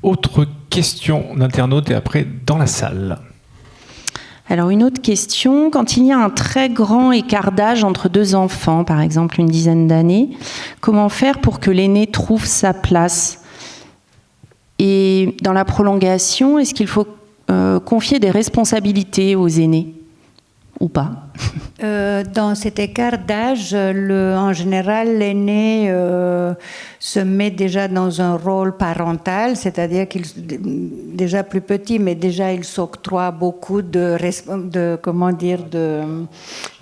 Autre question d'internaute et après dans la salle. Alors une autre question, quand il y a un très grand écart d'âge entre deux enfants, par exemple une dizaine d'années, comment faire pour que l'aîné trouve sa place? Et dans la prolongation, est-ce qu'il faut confier des responsabilités aux aînés ou pas? Dans cet écart d'âge, en général, l'aîné se met déjà dans un rôle parental, c'est-à-dire qu'il déjà plus petit, mais déjà il s'octroie beaucoup de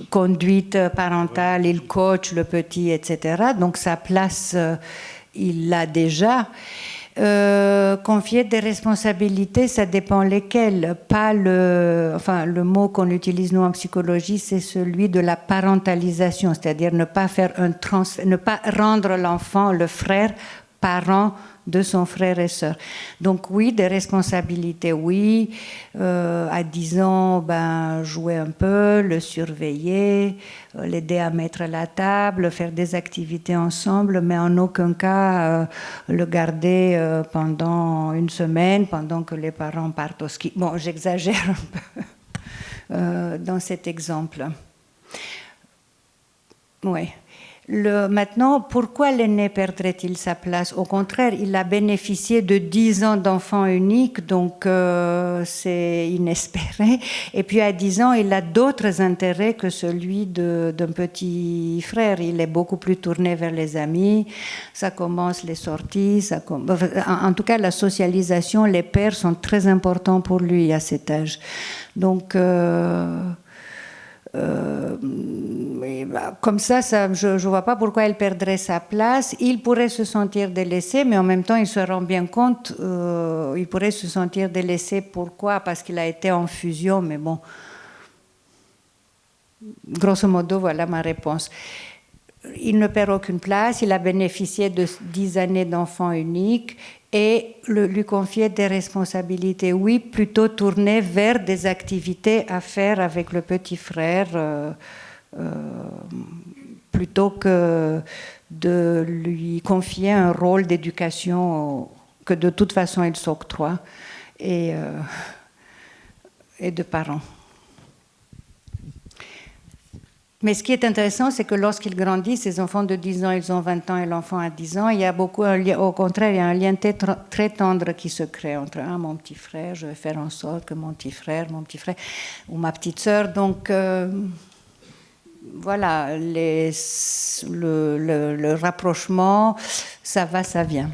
conduite parentale, il coach le petit, etc. Donc sa place, il l'a déjà. Confier des responsabilités, ça dépend lesquelles. Pas le mot qu'on utilise nous en psychologie, c'est celui de la parentalisation, c'est-à-dire ne pas faire ne pas rendre l'enfant, le frère, parent de son frère et sœur. Donc oui, des responsabilités, oui. À 10 ans, jouer un peu, le surveiller, l'aider à mettre la table, faire des activités ensemble, mais en aucun cas le garder pendant une semaine, pendant que les parents partent au ski. Bon, j'exagère un peu dans cet exemple. Oui. Maintenant, pourquoi l'aîné perdrait-il sa place? Au contraire, il a bénéficié de 10 ans d'enfant unique, donc c'est inespéré. Et puis à 10 ans, il a d'autres intérêts que celui d'un petit frère. Il est beaucoup plus tourné vers les amis, ça commence les sorties, en tout cas la socialisation, les pairs sont très importants pour lui à cet âge. Donc... comme ça, je ne vois pas pourquoi il perdrait sa place. Il pourrait se sentir délaissé, mais en même temps, il se rend bien compte, il pourrait se sentir délaissé. Pourquoi? Parce qu'il a été en fusion, mais bon, grosso modo, voilà ma réponse. Il ne perd aucune place, il a bénéficié de 10 années d'enfant unique et lui confier des responsabilités, oui, plutôt tourner vers des activités à faire avec le petit frère, plutôt que de lui confier un rôle d'éducation que de toute façon il s'octroie et de parents. Mais ce qui est intéressant, c'est que lorsqu'ils grandissent, ces enfants de 10 ans, ils ont 20 ans et l'enfant a 10 ans, il y a au contraire, il y a un lien très tendre qui se crée entre mon petit frère, je vais faire en sorte que mon petit frère, ou ma petite sœur. Donc, voilà, le rapprochement, ça va, ça vient.